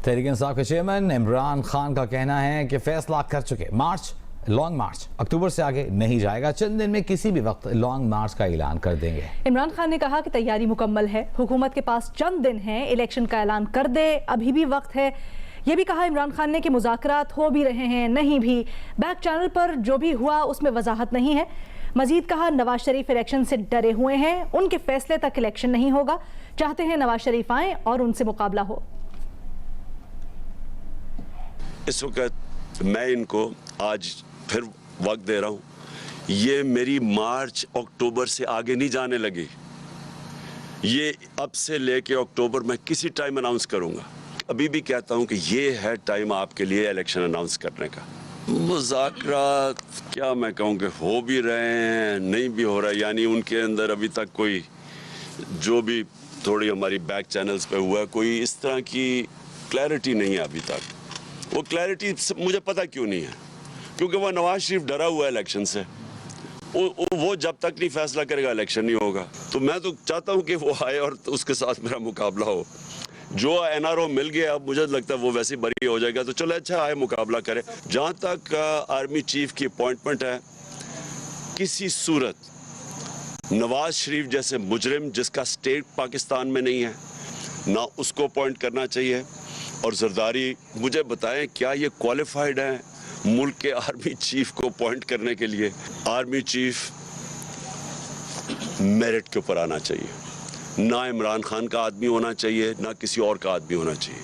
तहरीक इंसाफ के चेयरमैन इमरान खान का कहना है कि फैसला कर चुके मार्च लॉन्ग मार्च अक्टूबर से आगे नहीं जाएगा, चंद दिन में किसी भी वक्त लॉन्ग मार्च का ऐलान कर देंगे। इमरान खान ने कहा कि तैयारी मुकम्मल है, हुकूमत के पास चंद दिन हैं, इलेक्शन का ऐलान कर दे, अभी भी वक्त है। ये भी कहा इमरान खान ने कि मुज़ाकरात हो भी रहे हैं, नहीं भी, बैक चैनल पर जो भी हुआ उसमें वजाहत नहीं है। मजीद कहा नवाज शरीफ इलेक्शन से डरे हुए हैं, उनके फैसले तक इलेक्शन नहीं होगा, चाहते हैं नवाज शरीफ आए और उनसे मुकाबला हो। इस वक्त मैं इनको आज फिर वक्त दे रहा हूँ, ये मेरी मार्च अक्टूबर से आगे नहीं जाने लगी। ये अब से लेके अक्टूबर में किसी टाइम अनाउंस करूँगा। अभी भी कहता हूँ कि ये है टाइम आपके लिए इलेक्शन अनाउंस करने का। मुज़ाकरात क्या मैं कहूँ कि हो भी रहे हैं, नहीं भी हो रहा, यानी उनके अंदर अभी तक कोई जो भी थोड़ी हमारी बैक चैनल्स पे हुआ है, कोई इस तरह की क्लैरिटी नहीं है अभी तक। वो क्लैरिटी मुझे पता क्यों नहीं है, क्योंकि वह नवाज शरीफ डरा हुआ है इलेक्शन से। वो जब तक नहीं फैसला करेगा इलेक्शन नहीं होगा। तो मैं तो चाहता हूँ कि वो आए और उसके साथ मेरा मुकाबला हो। जो एनआरओ मिल गया, अब मुझे लगता है वो वैसे बरी हो जाएगा, तो चलो अच्छा आए मुकाबला करें। जहाँ तक आर्मी चीफ की अपॉइंटमेंट है, किसी सूरत नवाज शरीफ जैसे मुजरिम जिसका स्टेट पाकिस्तान में नहीं है ना, उसको अपॉइंट करना चाहिए। और जरदारी मुझे बताएं, क्या ये क्वालिफाइड हैं मुल्क के आर्मी चीफ को अपॉइंट करने के लिए? आर्मी चीफ मेरिट के ऊपर आना चाहिए, ना इमरान खान का आदमी होना चाहिए, ना किसी और का आदमी होना चाहिए।